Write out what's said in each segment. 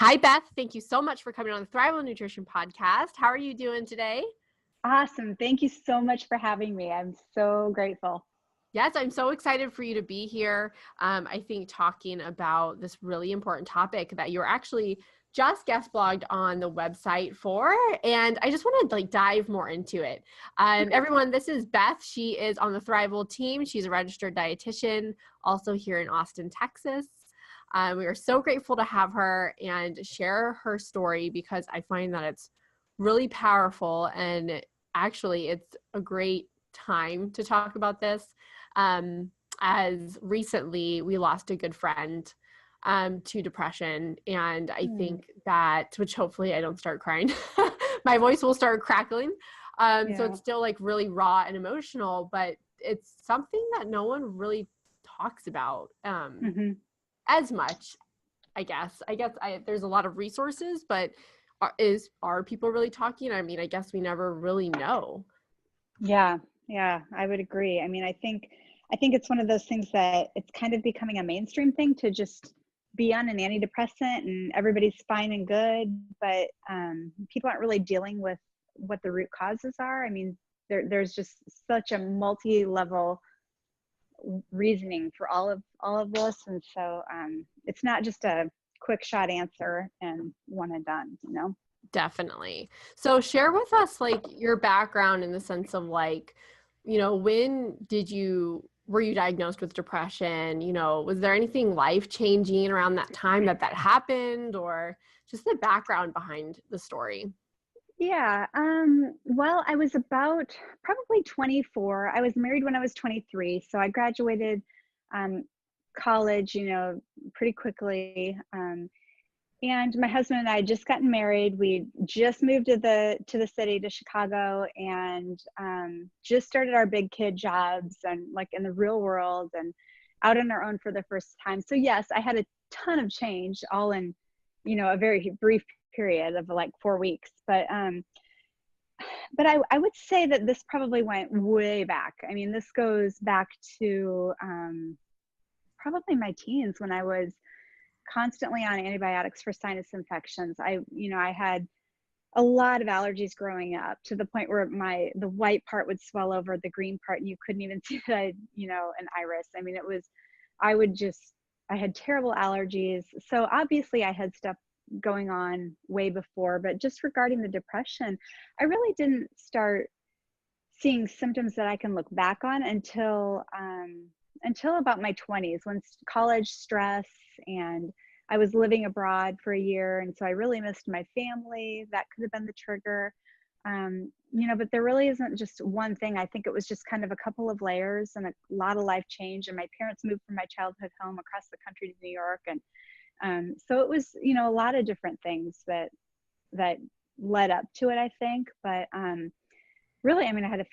Hi, Beth. Thank you so much for coming on the Thrival Nutrition podcast. How are you doing today? Awesome. Thank you so much for having me. I'm so grateful. Yes, I'm so excited for you to be here. I think talking about this really important topic that you're actually just guest blogged on the website for, and I just want to dive more into it. Okay. Everyone, this is Beth. She is on the Thrival team. She's a registered dietitian, also here in Austin, Texas. We are so grateful to have her and share her story because I find that it's really powerful, and actually it's a great time to talk about this. As recently we lost a good friend to depression, and I think that, which hopefully I don't start crying, my voice will start crackling. So it's still really raw and emotional, but it's something that no one really talks about as much, I guess. There's a lot of resources, but are people really talking? I mean, I guess we never really know. Yeah, I would agree. I mean, I think it's one of those things that it's kind of becoming a mainstream thing to just be on an antidepressant and everybody's fine and good, but people aren't really dealing with what the root causes are. I mean, there's just such a multi-level reasoning for all of this, and so it's not just a quick shot answer and one and done, you know. Definitely. So share with us your background in the sense of when were you diagnosed with depression? Was there anything life-changing around that time that happened, or just the background behind the story? Yeah. Well, I was about probably 24. I was married when I was 23. So I graduated college, pretty quickly. And my husband and I had just gotten married. We just moved to the city, to Chicago, and just started our big kid jobs and in the real world and out on our own for the first time. So yes, I had a ton of change all in, a very brief period of 4 weeks. But I would say that this probably went way back. I mean, this goes back to probably my teens, when I was constantly on antibiotics for sinus infections. I had a lot of allergies growing up, to the point where the white part would swell over the green part and you couldn't even see that I had, an iris. I mean, I had terrible allergies. So obviously I had stuff going on way before, but just regarding the depression, I really didn't start seeing symptoms that I can look back on until about my 20s, when college stress, and I was living abroad for a year, and so I really missed my family. That could have been the trigger. But there really isn't just one thing. I think it was just kind of a couple of layers and a lot of life change. And my parents moved from my childhood home across the country to New York, and so it was, a lot of different things that led up to it, I think. But really, I mean, I had a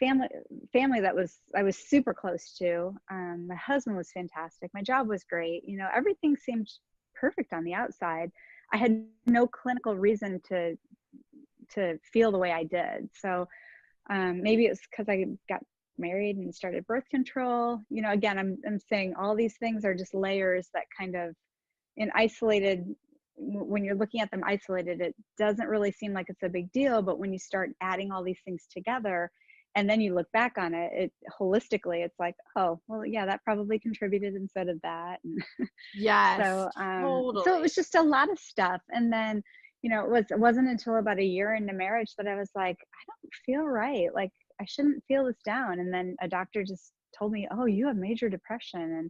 family that I was super close to. My husband was fantastic. My job was great. Everything seemed perfect on the outside. I had no clinical reason to feel the way I did. So maybe it's because I got married and started birth control. Again, I'm saying all these things are just layers that kind of, in isolated, when you're looking at them isolated, it doesn't really seem like it's a big deal. But when you start adding all these things together and then you look back on it, holistically, it's like, oh, well, yeah, that probably contributed instead of that. Yes, So, totally. so it was just a lot of stuff. And then, it wasn't until about a year into marriage that I was like, I don't feel right. Like, I shouldn't feel this down. And then a doctor just told me, oh, you have major depression.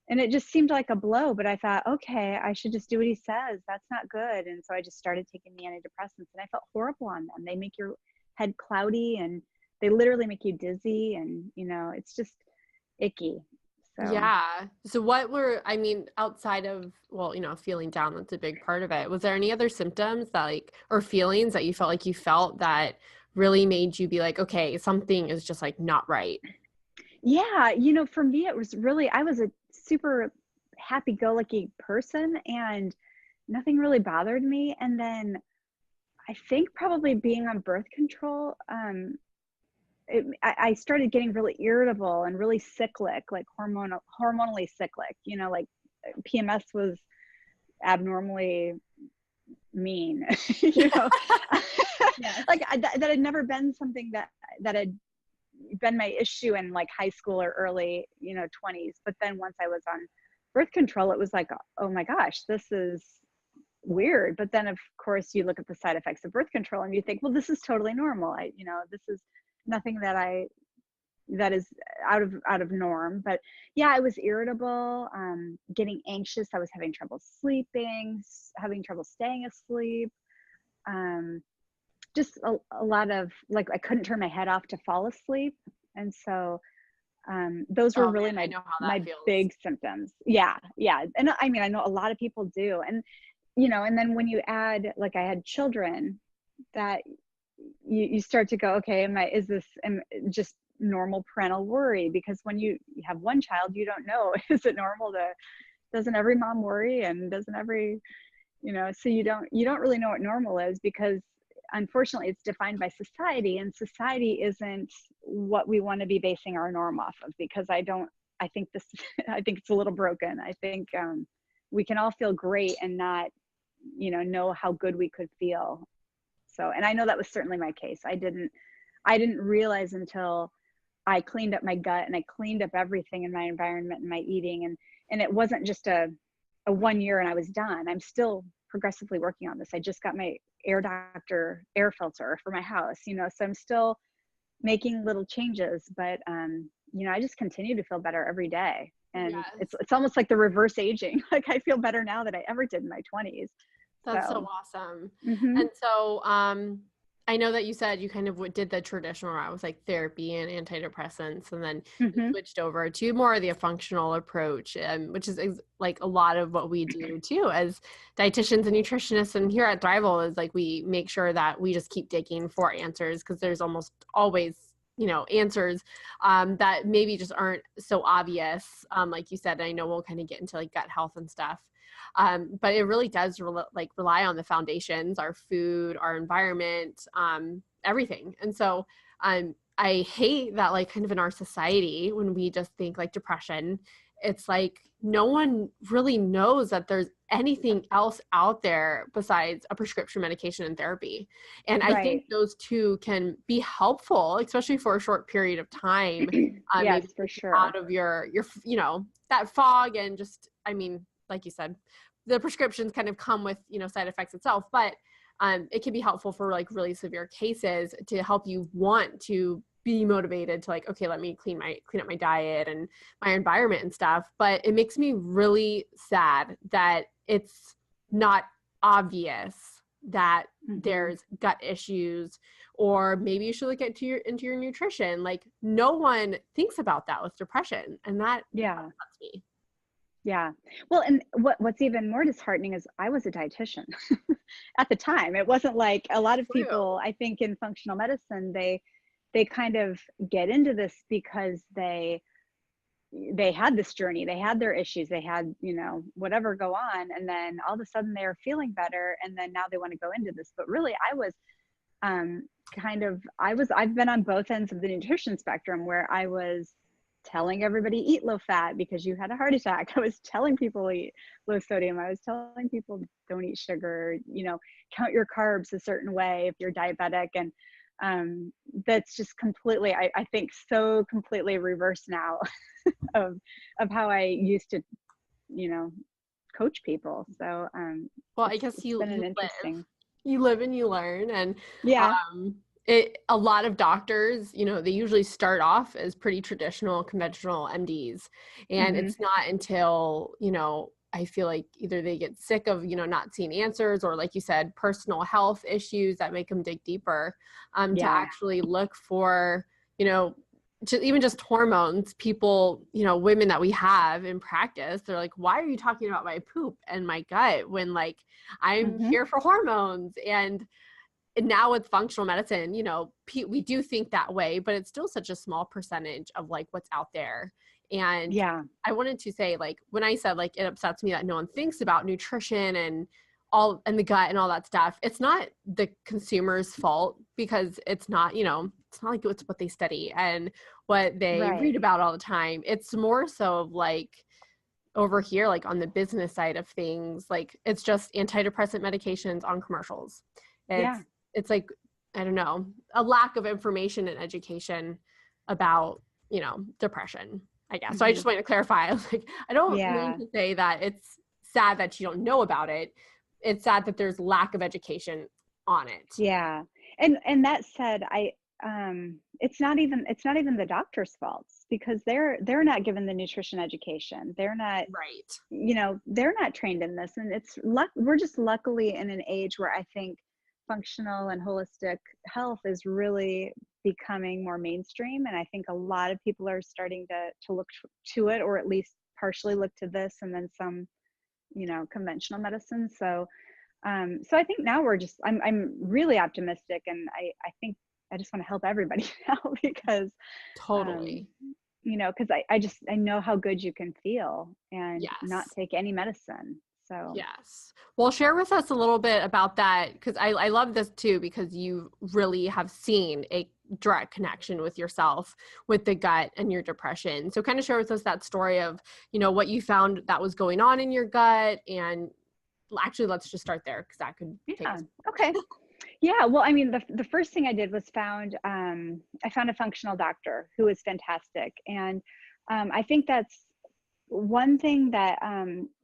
And it just seemed like a blow, but I thought, okay, I should just do what he says. That's not good. And so I just started taking the antidepressants, and I felt horrible on them. They make your head cloudy, and they literally make you dizzy, and, it's just icky. So Yeah. So outside of, feeling down, that's a big part of it. Was there any other symptoms or feelings that you felt that really made you be like, okay, something is just not right? yeah, for me, it was really, I was a super happy-go-lucky person, and nothing really bothered me. And then I think probably being on birth control, I started getting really irritable and really cyclic, hormonally cyclic. PMS was abnormally mean, you know, Yes. like that had never been something that had been my issue in like high school or early, you know, 20s. But then once I was on birth control, it was like, oh my gosh, this is weird. But then of course you look at the side effects of birth control and you think, well, this is totally normal. You know, this is nothing that is out of norm. But yeah, I was irritable, getting anxious. I was having trouble sleeping, having trouble staying asleep. Just a lot of like, I couldn't turn my head off to fall asleep. And so those were Oh really man, I know how that my feels. big symptoms. Yeah, yeah. And I mean, I know a lot of people do. And you know, and then when you add, like, I had children, that you start to go, okay, is this just normal parental worry? Because when you have one child, you don't know, is it normal to, doesn't every mom worry, and doesn't every, you know, so you don't really know what normal is, because unfortunately it's defined by society, and society isn't what we want to be basing our norm off of. Because I think this I think it's a little broken. I think we can all feel great and not, you know how good we could feel. So, and I know that was certainly my case. I didn't realize until I cleaned up my gut and I cleaned up everything in my environment and my eating, and it wasn't just a 1 year and I was done. I'm still progressively working on this. I just got my air doctor air filter for my house, you know, so I'm still making little changes, but you know, I just continue to feel better every day. And Yes. it's almost like the reverse aging. Like, I feel better now than I ever did in my 20s. That's so So, awesome. mhm, And so, I know that you said you kind of did the traditional route with like therapy and antidepressants, and then you mhm, switched over to more of the functional approach, which is like a lot of what we do too as dietitians and nutritionists. And here at Thrival is like we make sure that we just keep digging for answers, because there's almost always answers that maybe just aren't so obvious. Like you said, I know we'll kind of get into like gut health and stuff. But it really does rely on the foundations, our food, our environment, everything. And so I hate that, like, kind of in our society, when we just think like depression, it's like no one really knows that there's anything else out there besides a prescription medication and therapy. And I think right. those two can be helpful, especially for a short period of time. Yes, Maybe for out sure. of your that fog, and just, I mean, like you said, the prescriptions kind of come with side effects itself, but it can be helpful for like really severe cases to help you want to be motivated to, like, okay, let me clean up my diet and my environment and stuff. But it makes me really sad that it's not obvious that Mhm. there's gut issues, or maybe you should look into your nutrition. Like, no one thinks about that with depression, and that Yeah. upsets me. Yeah. Well, and what's even more disheartening is I was a dietitian at the time. It wasn't like a lot of True. people, I think, in functional medicine, they kind of get into this because they had this journey, they had their issues, they had, whatever go on, and then all of a sudden they're feeling better, and then now they want to go into this. But really, I was I've been on both ends of the nutrition spectrum, where I was telling everybody eat low fat because you had a heart attack. I was telling people eat low sodium. I was telling people don't eat sugar, count your carbs a certain way if you're diabetic. And that's just completely, I think, so completely reversed now of how I used to, you know, coach people. So Well, I it's guess it's been an interesting. you live and you learn. And Yeah. um a lot of doctors, they usually start off as pretty traditional, conventional MDs. And Hmm. it's not until, I feel like either they get sick of, not seeing answers, or, like you said, personal health issues that make them dig deeper, to Yeah. actually look for, you know, even just hormones. People, women that we have in practice, they're like, why are you talking about my poop and my gut when, like, I'm Hmm. here for hormones? And now with functional medicine, we do think that way, but it's still such a small percentage of like what's out there. And Yeah. I wanted to say, like, when I said, like, it upsets me that no one thinks about nutrition and all, and the gut and all that stuff, it's not the consumer's fault, because it's not, it's not like it's what they study and what they Right. read about all the time. It's more so of like over here, like on the business side of things, like it's just antidepressant medications on commercials. It's Yeah. it's like, I don't know, a lack of information and education about, depression, I guess. So I Hmm. just wanted to clarify, like, I don't mean Yeah. to say that it's sad that you don't know about it. It's sad that there's lack of education on it. Yeah. And that said, it's not even the doctor's faults, because they're not given the nutrition education. They're not, Right. they're not trained in this. And we're just luckily in an age where I think functional and holistic health is really becoming more mainstream. And I think a lot of people are starting to look to it, or at least partially look to this, and then some, conventional medicine. So I think now I'm really optimistic, and I think I just want to help everybody now, because um, Totally. because I know how good you can feel and not Yes. take any medicine. So Yes. Well, share with us a little bit about that, because I love this too, because you really have seen a direct connection with yourself, with the gut and your depression. So kind of share with us that story of, what you found that was going on in your gut. And actually, let's just start there, because that could take yeah, us. okay. Yeah, well, I mean, the first thing I did was I found a functional doctor who was fantastic. And I think that's one thing that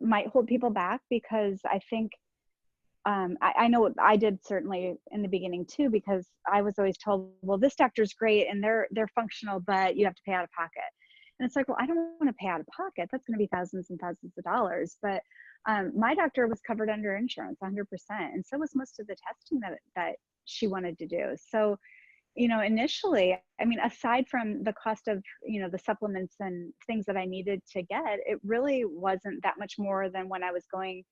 might hold people back, because I think I know I did certainly in the beginning too, because I was always told, well, this doctor's great and they're functional, but you have to pay out of pocket. And it's like, well, I don't want to pay out of pocket. That's going to be thousands and thousands of dollars. But my doctor was covered under insurance 100%. And so was most of the testing that she wanted to do. So, initially, I mean, aside from the cost of, the supplements and things that I needed to get, it really wasn't that much more than when I was going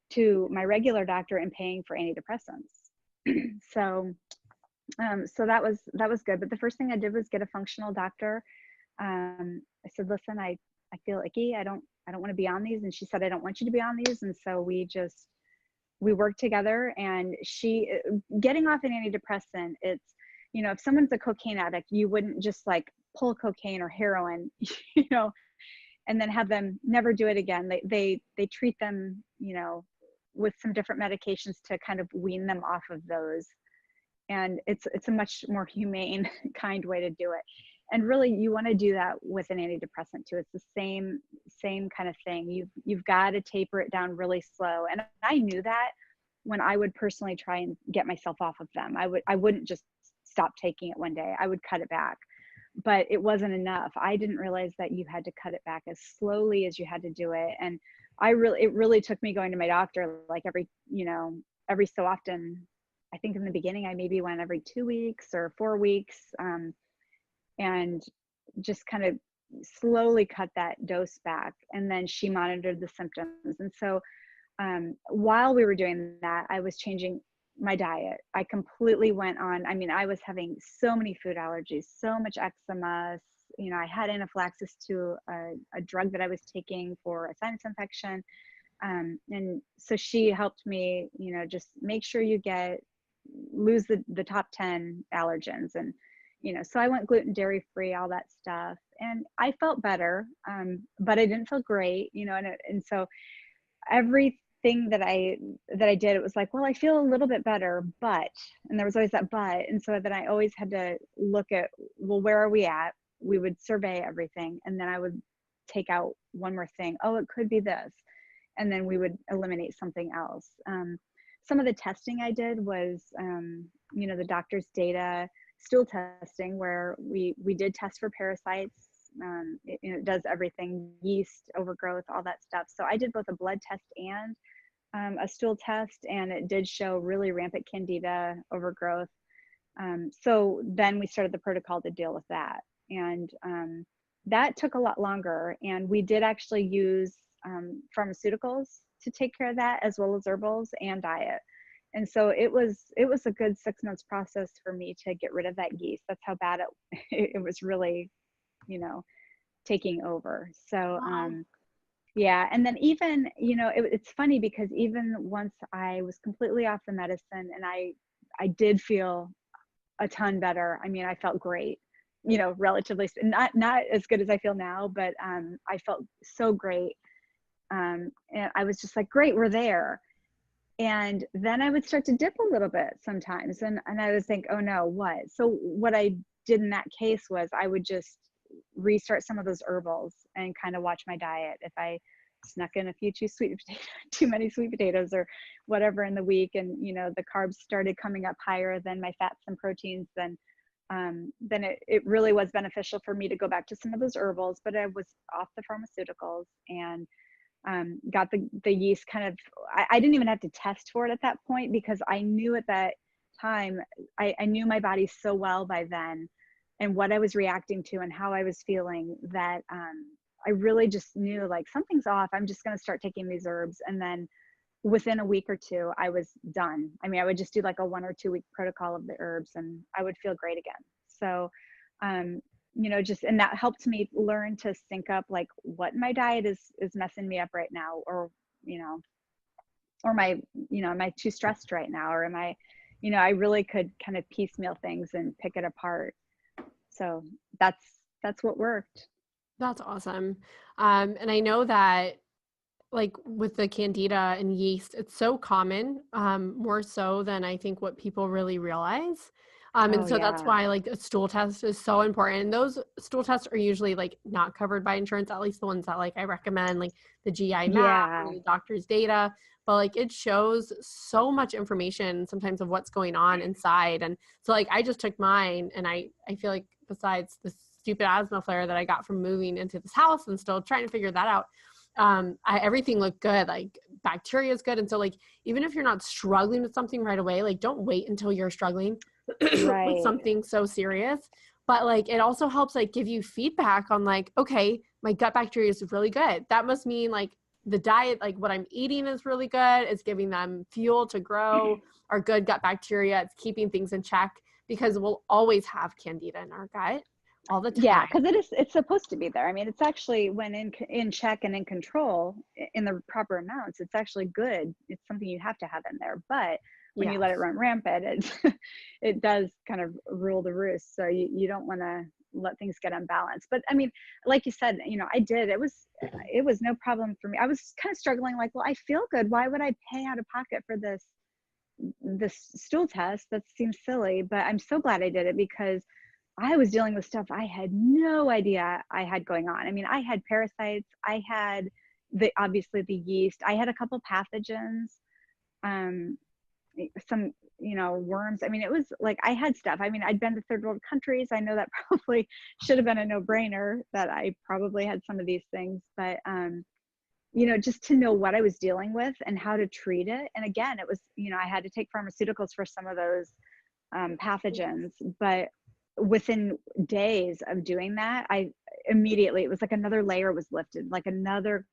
to my regular doctor and paying for antidepressants. so so that was good. But the first thing I did was get a functional doctor. I said, listen, I feel icky. I don't want to be on these. And she said, I don't want you to be on these. And so we worked together. And she, getting off an antidepressant, it's, if someone's a cocaine addict, you wouldn't just like pull cocaine or heroin, and then have them never do it again. They treat them, with some different medications to kind of wean them off of those. And it's a much more humane, kind way to do it. And really, you want to do that with an antidepressant too. It's the same kind of thing. You've got to taper it down really slow. And I knew that when I would personally try and get myself off of them. I wouldn't just stop taking it one day. I would cut it back. But it wasn't enough. I didn't realize that you had to cut it back as slowly as you had to do it. And it really took me going to my doctor like every so often. I think in the beginning I maybe went every 2 weeks or 4 weeks, and just kind of slowly cut that dose back. And then she monitored the symptoms. And so while we were doing that, I was changing my diet. I completely went on. I mean, I was having so many food allergies, so much eczema. I had anaphylaxis to a drug that I was taking for a sinus infection. And so she helped me, just make sure you lose the top 10 allergens. And, so I went gluten, dairy free, all that stuff. And I felt better, but I didn't feel great, and so everything that I did, it was like, well, I feel a little bit better, but, and there was always that but. And so then I always had to look at, well, where are we at? We would survey everything. And then I would take out one more thing. Oh, it could be this. And then we would eliminate something else. Some of the testing I did was, the doctor's data, stool testing, where we did test for parasites. It does everything, yeast, overgrowth, all that stuff. So I did both a blood test and a stool test, and it did show really rampant candida overgrowth. So then we started the protocol to deal with that. And that took a lot longer. And we did actually use pharmaceuticals to take care of that, as well as herbals and diet. And so it was a good 6 months process for me to get rid of that yeast. That's how bad it was really, taking over. So Wow. yeah. And then even, it's funny, because even once I was completely off the medicine, and I did feel a ton better. I mean, I felt great, relatively, not as good as I feel now, but I felt so great. And I was just like, great, we're there. And then I would start to dip a little bit sometimes. And I would think, oh no, what? So what I did in that case was I would just restart some of those herbals and kind of watch my diet. If I snuck in a few too many sweet potatoes or whatever in the week, and the carbs started coming up higher than my fats and proteins, then it really was beneficial for me to go back to some of those herbals. But I was off the pharmaceuticals, and got the yeast kind of, I didn't even have to test for it at that point, because I knew at that time, I knew my body so well by then, and what I was reacting to and how I was feeling, that I really just knew like something's off. I'm just going to start taking these herbs. And then within a week or two, I was done. I mean, I would just do like a 1 or 2 week protocol of the herbs, and I would feel great again. So, just, and that helped me learn to sync up like what my diet is messing me up right now, or, or am I too stressed right now? Or am I, I really could kind of piecemeal things and pick it apart. So that's what worked. That's awesome. And I know that like with the candida and yeast, it's so common, more so than I think what people really realize. And so that's Yeah. why like a stool test is so important. And those stool tests are usually like not covered by insurance, at least the ones that like I recommend, like the GI map or Yeah. the doctor's data. But like it shows so much information sometimes of what's going on inside. And so like I just took mine, and I feel like besides the stupid asthma flare that I got from moving into this house and still trying to figure that out, everything looked good, like bacteria is good. And so like, even if you're not struggling with something right away, like don't wait until you're struggling with Right. something so serious. But like, it also helps like give you feedback on like, okay, my gut bacteria is really good. That must mean like the diet, like what I'm eating is really good. It's giving them fuel to grow, our good gut bacteria. It's keeping things in check, because we'll always have candida in our gut all the Yeah, time. because it's supposed to be there. I mean, it's actually, when in check and in control, in the proper amounts, it's actually good. It's something you have to have in there. But when you let it Yes. run rampant, it does kind of rule the roost. So you don't want to let things get unbalanced. But I mean, like you said, I did. It was no problem for me. I was kind of struggling, like, well, I feel good. Why would I pay out of pocket for this stool test? That seems silly. But I'm so glad I did it, because I was dealing with stuff I had no idea I had going on. I mean, I had parasites, I had obviously the yeast, I had a couple pathogens, um, some, worms. I mean, it was like, I had stuff. I mean, I'd been to third world countries. I know that probably should have been a no-brainer that I probably had some of these things, but, just to know what I was dealing with and how to treat it. And again, it was, I had to take pharmaceuticals for some of those pathogens, but within days of doing that, I immediately, it was like another layer was lifted, like another,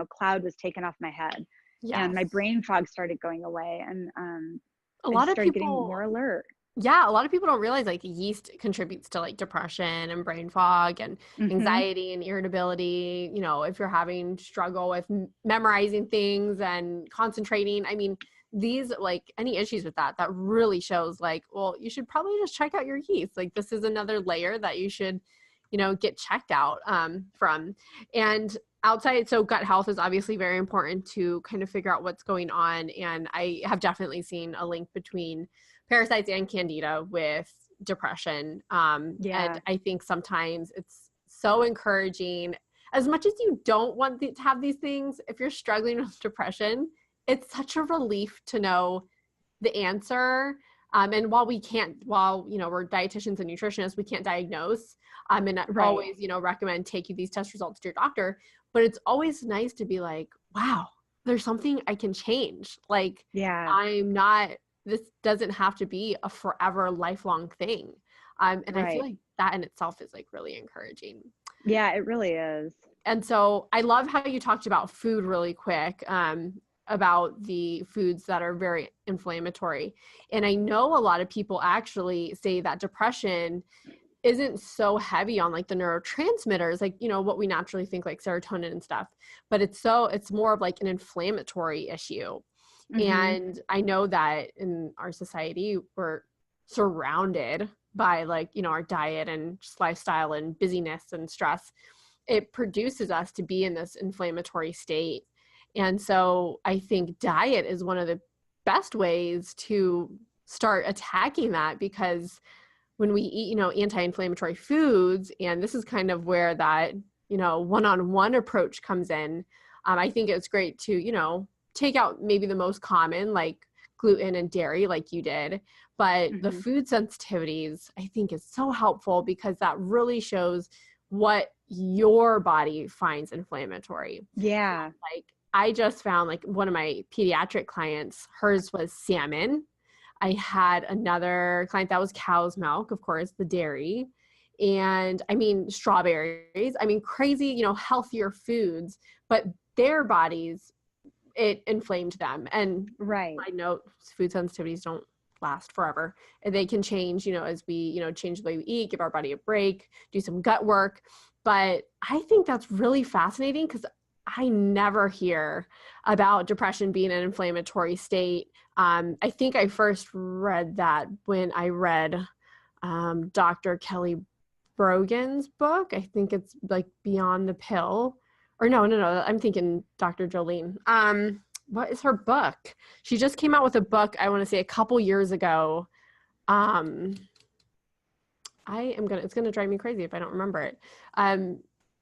cloud was taken off my head, and my Yes. brain fog started going away, and A I lot just of started getting people, more alert. yeah, a lot of people don't realize like yeast contributes to like depression and brain fog and Mm-hmm. anxiety and irritability. If you're having struggle with memorizing things and concentrating, I mean, these like any issues with that really shows like, well, you should probably just check out your yeast. Like this is another layer that you should, get checked out from. And outside, so gut health is obviously very important to kind of figure out what's going on. And I have definitely seen a link between parasites and candida with depression. And Yeah. I think sometimes it's so encouraging, as much as you don't want to have these things, if you're struggling with depression, it's such a relief to know the answer. And while we're dietitians and nutritionists, we can't diagnose. And I Right. always, recommend taking these test results to your doctor. But it's always nice to be like, wow, there's something I can change. Like Yeah. I'm not, this doesn't have to be a forever lifelong thing. And I feel Right. like that in itself is like really encouraging. Yeah, it really is. And so I love how you talked about food really quick, about the foods that are very inflammatory. And I know a lot of people actually say that depression isn't so heavy on like the neurotransmitters, like, what we naturally think like serotonin and stuff, but it's more of like an inflammatory issue. Mm-hmm. And I know that in our society, we're surrounded by like, our diet and just lifestyle and busyness and stress. it produces us to be in this inflammatory state. And so I think diet is one of the best ways to start attacking that, because when we eat, anti-inflammatory foods, and this is kind of where that, one-on-one approach comes in. I think it's great to, take out maybe the most common, like gluten and dairy, like you did. But the food sensitivities, I think, is so helpful, because that really shows what your body finds inflammatory. Yeah. Like, I just found, like, one of my pediatric clients, hers was salmon. I had another client that was cow's milk, of course, the dairy. And I mean, strawberries, crazy, healthier foods, but their bodies, it inflamed them. And Right. I know food sensitivities don't last forever. And they can change, as we, change the way we eat, give our body a break, do some gut work. But I think that's really fascinating, because I never hear about depression being an inflammatory state. I think I first read that when I read Dr. Kelly Brogan's book. I think it's like Beyond the Pill. Or no, I'm thinking Dr. Jolene. What is her book? She just came out with a book, I want to say a couple years ago. It's going to drive me crazy if I don't remember it.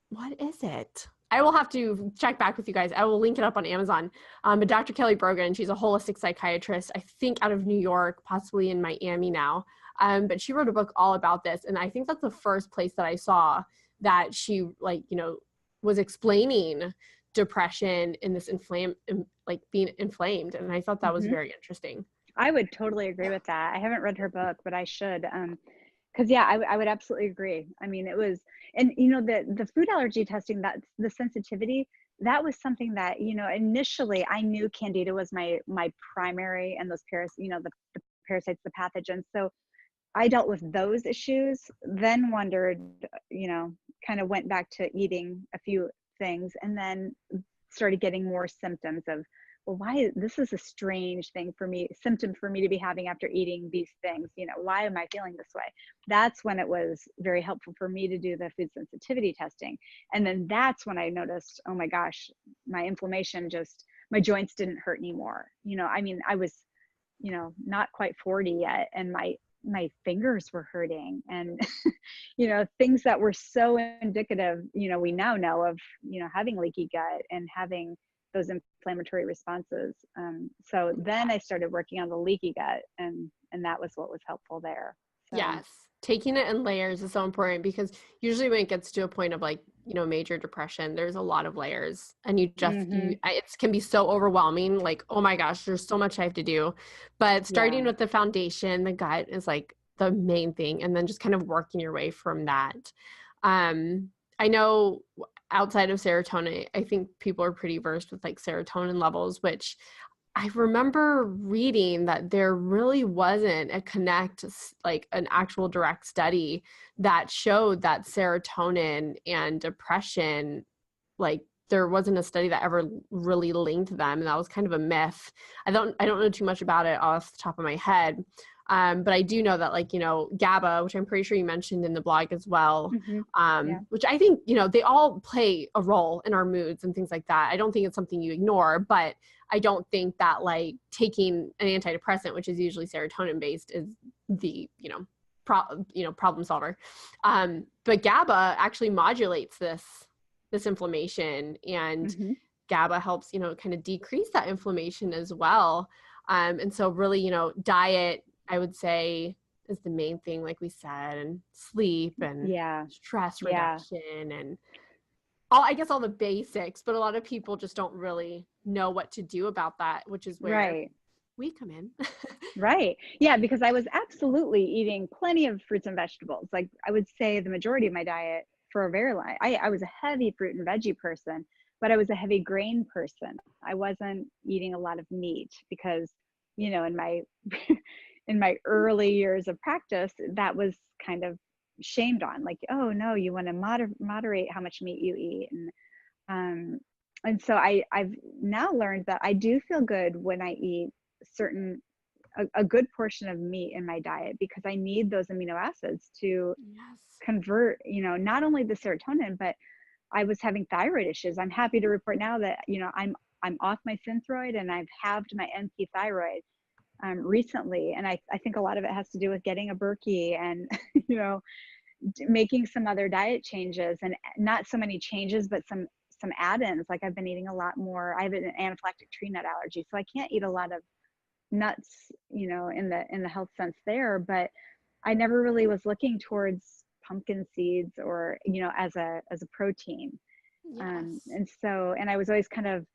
What is it? I will have to check back with you guys. I will link it up on Amazon. But Dr. Kelly Brogan, she's a holistic psychiatrist, I think out of New York, possibly in Miami now. But she wrote a book all about this. And I think that's the first place that I saw that she, was explaining depression in this being inflamed. And I thought that was very interesting. I would totally agree with that. I haven't read her book, but I should. Because I would absolutely agree. I mean, it was, and the food allergy testing, that the sensitivity, that was something that, initially I knew Candida was my primary, and those the parasites, the pathogens. So I dealt with those issues, then wondered, kind of went back to eating a few things, and then started getting more symptoms of, well, why this is a strange symptom for me to be having after eating these things. Why am I feeling this way? That's when it was very helpful for me to do the food sensitivity testing. And then that's when I noticed, oh my gosh, my inflammation, my joints didn't hurt anymore. I was, not quite 40 yet, and my fingers were hurting, and things that were so indicative, we now know of, having leaky gut and having those inflammatory responses. So then I started working on the leaky gut, and that was what was helpful there. So. Yes. Taking it in layers is so important, because usually when it gets to a point of major depression, there's a lot of layers, and it can be so overwhelming. Like, oh my gosh, there's so much I have to do. But starting with the foundation, the gut is the main thing, and then just kind of working your way from that. I know outside of serotonin, I think people are pretty versed with serotonin levels, which I remember reading that there really wasn't an actual direct study that showed that serotonin and depression, there wasn't a study that ever really linked them. And that was kind of a myth. I don't know too much about it off the top of my head. But I do know that GABA, which I'm pretty sure you mentioned in the blog as well, which I think, they all play a role in our moods and things like that. I don't think it's something you ignore, but I don't think that taking an antidepressant, which is usually serotonin based, is the, problem solver. But GABA actually modulates this inflammation, and GABA helps, kind of decrease that inflammation as well. And so really, diet, I would say, is the main thing, like we said, and sleep and stress reduction and all the basics, but a lot of people just don't really know what to do about that, which is where we come in. Right. Yeah, because I was absolutely eating plenty of fruits and vegetables. I would say the majority of my diet for a very long, I was a heavy fruit and veggie person, but I was a heavy grain person. I wasn't eating a lot of meat because, in my in my early years of practice, that was kind of shamed on, oh no, you want to moderate how much meat you eat. And so I've now learned that I do feel good when I eat a good portion of meat in my diet, because I need those amino acids to convert, not only the serotonin, but I was having thyroid issues. I'm happy to report now that, I'm off my Synthroid and I've halved my NP thyroid recently. And I think a lot of it has to do with getting a Berkey and, you know, making some other diet changes, and not so many changes, but some add-ins. Like I've been eating a lot more. I have an anaphylactic tree nut allergy, so I can't eat a lot of nuts, in the health sense there. But I never really was looking towards pumpkin seeds or, as a protein. Yes. And I was always kind of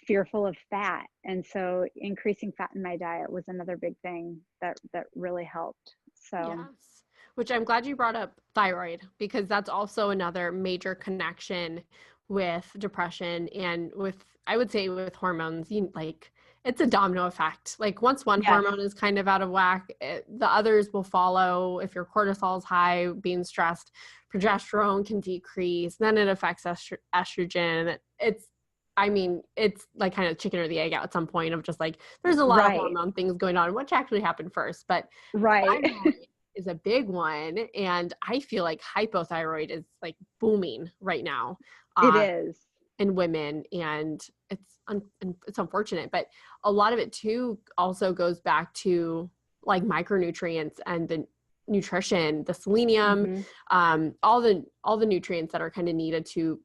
fearful of fat. And so increasing fat in my diet was another big thing that really helped. So Yes. Which I'm glad you brought up thyroid, because that's also another major connection with depression and with, I would say, with hormones. Like it's a domino effect. Like once one yes, hormone is kind of out of whack, the others will follow. If your cortisol is high, being stressed, progesterone can decrease. Then it affects estrogen. It's like kind of chicken or the egg at some point of just like, there's a lot of right, hormone things going on, which actually happened first. But right. thyroid is a big one. And I feel like hypothyroid is like booming right now It is. in women. And it's unfortunate. But a lot of it too also goes back to like micronutrients and the nutrition, the selenium, Mm-hmm. all the nutrients that are kind of needed to,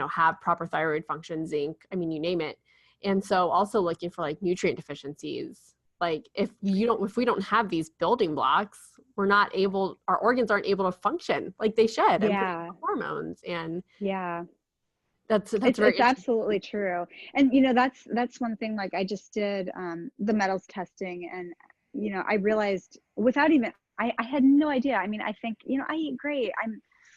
have proper thyroid function, zinc, you name it. And so also looking for like nutrient deficiencies. Like if we don't have these building blocks, our organs aren't able to function like they should and produce Yeah. hormones. And Yeah. that's very It's interesting. absolutely true. And that's one thing. Like I just did the metals testing, and I realized without even I had no idea. I think, I eat great.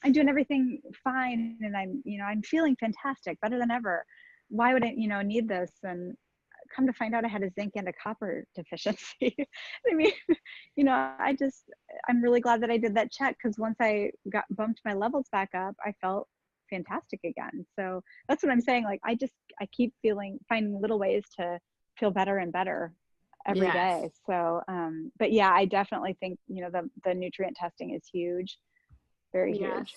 I'm doing everything fine, and I'm feeling fantastic, better than ever. Why would I, need this? And come to find out I had a zinc and a copper deficiency. I mean, I'm really glad that I did that check, because once I got bumped my levels back up, I felt fantastic again. So that's what I'm saying. Like I keep finding little ways to feel better and better every Yes. day. So but yeah, I definitely think, the nutrient testing is huge, very Yes. huge.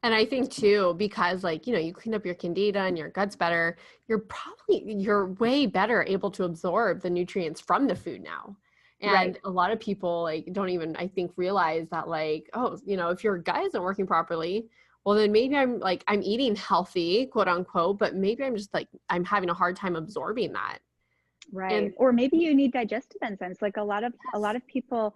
And I think too, because like, you clean up your candida and your gut's better, you're way better able to absorb the nutrients from the food now. Right. And a lot of people like don't even, I think, realize that like, oh, if your gut isn't working properly, well then maybe I'm eating healthy, quote unquote, but maybe I'm just like, I'm having a hard time absorbing that. Right. And Or maybe you need digestive enzymes. Like a yes, lot of people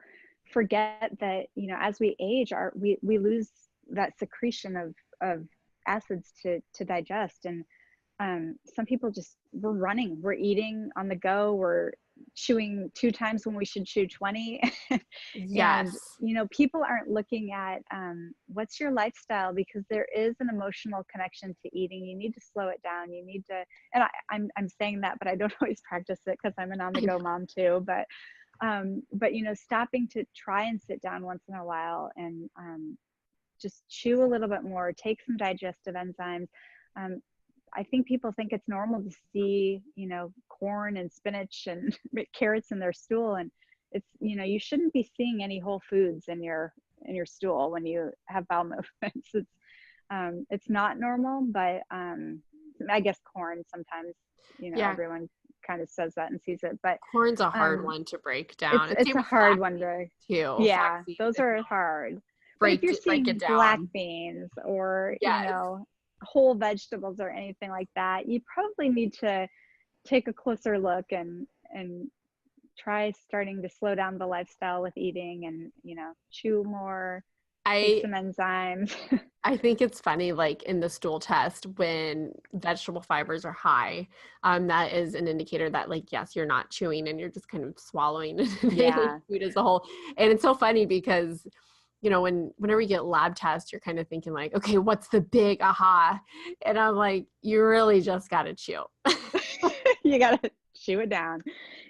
forget that, as we age, we lose that secretion of acids to digest. And some people we're eating on the go, we're chewing 2 times when we should chew 20. And yes, people aren't looking at what's your lifestyle, because there is an emotional connection to eating. You need to slow it down. You need to, and I'm saying that, but I don't always practice it, because I'm an on the I know. go mom too. But stopping to try and sit down once in a while, and just chew a little bit more, take some digestive enzymes. um, I think people think it's normal to see, corn and spinach and carrots in their stool, and it's, you shouldn't be seeing any whole foods in your stool when you have bowel movements. It's not normal, but I guess corn sometimes, Yeah, everyone kind of says that and sees it, but corn's a hard um, one to break down. And it's same a with hard one flaxseed to, too. yeah, Flaxseed, those if are you don't hard. But if break you're break it seeing black down. beans or, Yes. whole vegetables or anything like that, you probably need to take a closer look, and try starting to slow down the lifestyle with eating, and, chew more, take I some enzymes. I think it's funny, like in the stool test, when vegetable fibers are high, that is an indicator that, like, yes, you're not chewing and you're just kind of swallowing daily Yeah. food as a whole. And it's so funny because, whenever you get lab tests, you're kind of thinking like, okay, what's the big aha? And I'm like, you really just got to chew. You gotta chew it down.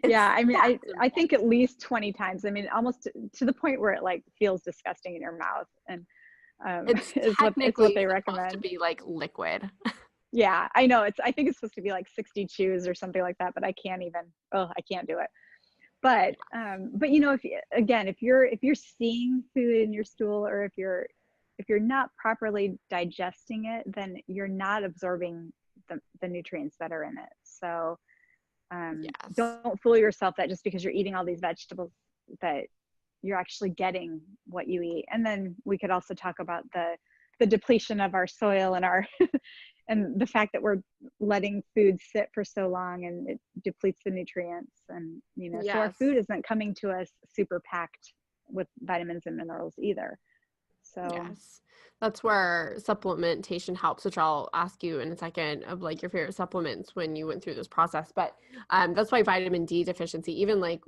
Yeah, It's that I simple. think at least 20 times. Almost to the point where it like feels disgusting in your mouth, and It's is what technically they supposed to recommend. be like liquid. Yeah, I know. I think it's supposed to be like 60 chews or something like that, but I can't even. Oh, I can't do it. But if again, if you're seeing food in your stool, or if you're if you're not properly digesting it, then you're not absorbing the nutrients that are in it. So Yes. don't fool yourself that just because you're eating all these vegetables that you're actually getting what you eat. And then we could also talk about the depletion of our soil and our and the fact that we're letting food sit for so long and it depletes the nutrients. And so our Yes. food isn't coming to us super packed with vitamins and minerals either. So Yes. That's where supplementation helps, which I'll ask you in a second, of like your favorite supplements when you went through this process. But that's why vitamin D deficiency, even like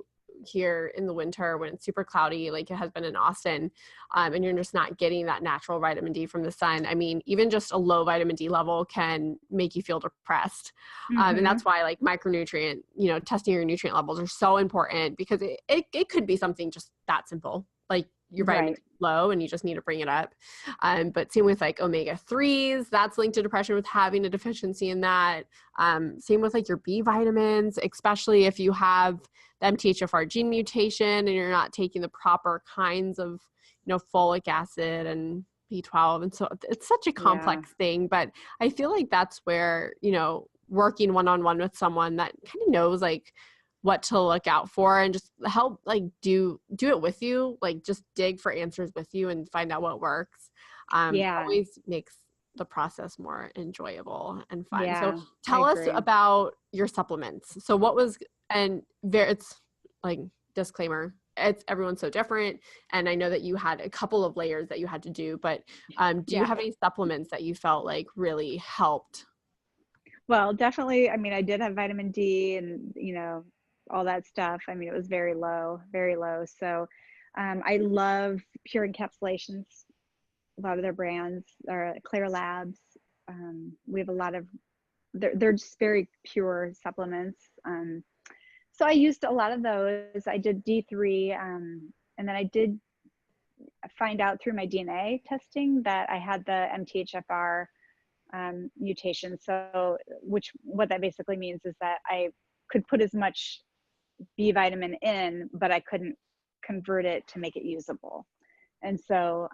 here in the winter when it's super cloudy, like it has been in Austin, and you're just not getting that natural vitamin D from the sun. I mean, even just a low vitamin D level can make you feel depressed. And that's why like micronutrient, testing your nutrient levels are so important, because it could be something just that simple. Like your vitamin D is low and you just need to bring it up. But same with like omega-3s, that's linked to depression with having a deficiency in that. Same with like your B vitamins, especially if you have the MTHFR gene mutation and you're not taking the proper kinds of, folic acid and B12. And so it's such a complex thing, but I feel like that's where, working one-on-one with someone that kind of knows like what to look out for and just help like do it with you, like just dig for answers with you and find out what works. Always makes the process more enjoyable and fun. So tell us about your supplements. So what was, and it's like disclaimer, it's everyone's so different. And I know that you had a couple of layers that you had to do, but do you have any supplements that you felt like really helped? Well, definitely. I mean, I did have vitamin D and, all that stuff. I mean, it was very low, very low. So I love Pure Encapsulations, a lot of their brands, or Clear Labs. We have a lot of, they're just very pure supplements. So I used a lot of those. I did D3, and then I did find out through my DNA testing that I had the MTHFR mutation. So what that basically means is that I could put as much B vitamin in, but I couldn't convert it to make it usable. And so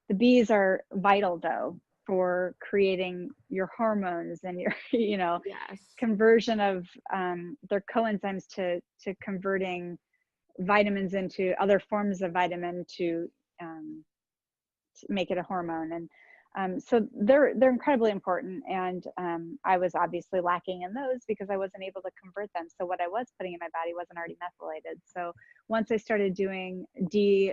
the Bs are vital though for creating your hormones and your, conversion of their coenzymes to converting vitamins into other forms of vitamin to make it a hormone. And so they're incredibly important. And I was obviously lacking in those because I wasn't able to convert them. So what I was putting in my body wasn't already methylated. So once I started doing D,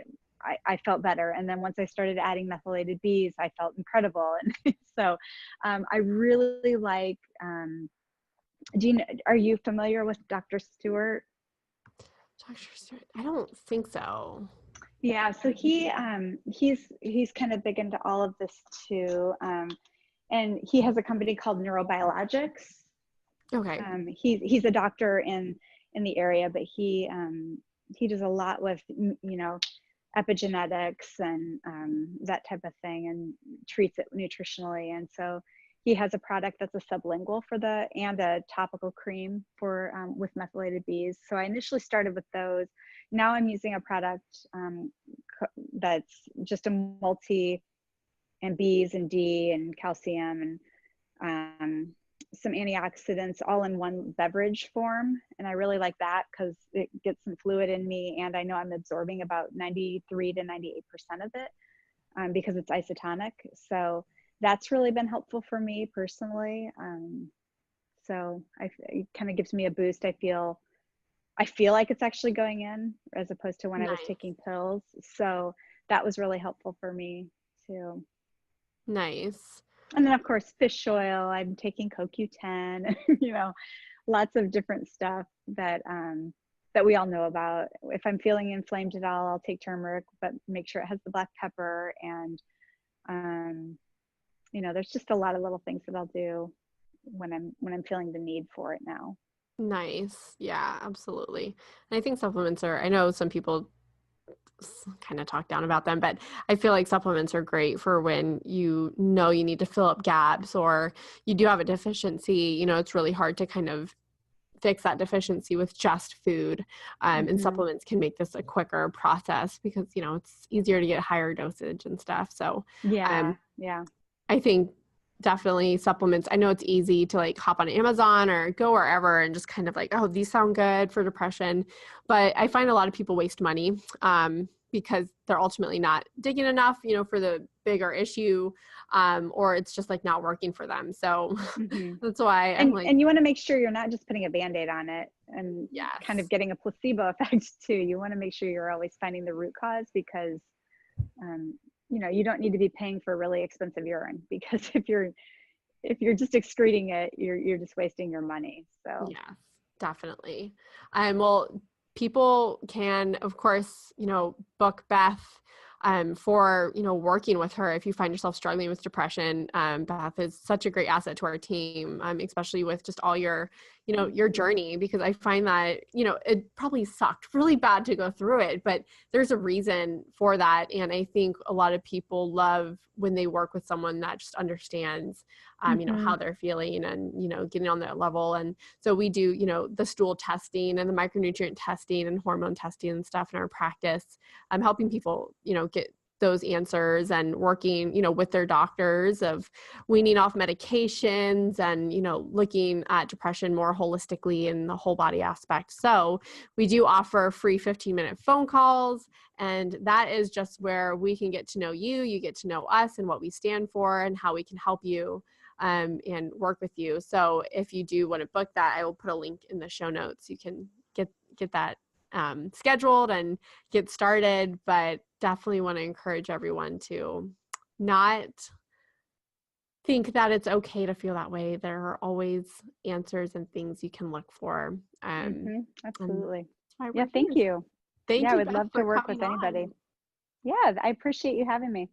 I felt better. And then once I started adding methylated Bs, I felt incredible. And so I really like, are you familiar with Dr. Stewart? Dr. Stewart? I don't think so. Yeah, so he's kind of big into all of this too, and he has a company called Neurobiologics. Okay. He's a doctor in the area, but he does a lot with epigenetics and that type of thing, and treats it nutritionally. And so he has a product that's a sublingual and a topical cream for with methylated Bs. So I initially started with those. Now I'm using a product that's just a multi and Bs and D and calcium and some antioxidants all in one beverage form. And I really like that because it gets some fluid in me, and I know I'm absorbing about 93 to 98% of it because it's isotonic. So that's really been helpful for me personally. So it kind of gives me a boost. I feel like it's actually going in as opposed to when I was taking pills. So that was really helpful for me too. Nice. And then of course, fish oil, I'm taking CoQ10, lots of different stuff that we all know about. If I'm feeling inflamed at all, I'll take turmeric, but make sure it has the black pepper. And, there's just a lot of little things that I'll do when I'm feeling the need for it now. Nice. Yeah, absolutely. And I think supplements I know some people kind of talk down about them, but I feel like supplements are great for when you need to fill up gaps or you do have a deficiency. It's really hard to kind of fix that deficiency with just food. And supplements can make this a quicker process because, you know, it's easier to get higher dosage and stuff. So Yeah. I think definitely supplements. I know it's easy to like hop on Amazon or go wherever and just kind of like, oh, these sound good for depression. But I find a lot of people waste money because they're ultimately not digging enough, you know, for the bigger issue, or it's just like not working for them. So that's why I'm like, and you want to make sure you're not just putting a Band-Aid on it and kind of yes. getting a placebo effect too. You want to make sure you're always finding the root cause, because you know, you don't need to be paying for really expensive urine, because if you're just excreting it, you're just wasting your money. So Yes, definitely. Well, people can, of course, you know, book Beth for, you know, working with her if you find yourself struggling with depression. Beth is such a great asset to our team, especially with just all your, you know, your journey, because I find that, you know, it probably sucked really bad to go through it, but there's a reason for that. And I think a lot of people love when they work with someone that just understands, you know, how they're feeling and, you know, getting on their level. And so we do, you know, the stool testing and the micronutrient testing and hormone testing and stuff in our practice. I'm helping people, you know, get those answers and working, you know, with their doctors of weaning off medications and, you know, looking at depression more holistically in the whole body aspect. So we do offer free 15-minute phone calls, and that is just where we can get to know you, you get to know us and what we stand for and how we can help you and work with you. So if you do want to book that, I will put a link in the show notes. You can get that scheduled and get started, but definitely want to encourage everyone to not think that it's okay to feel that way. There are always answers and things you can look for. Absolutely. Yeah, Yeah, thank you. Thank Yeah, I you, would Beth, love to for work coming with anybody. on. Yeah, I appreciate you having me.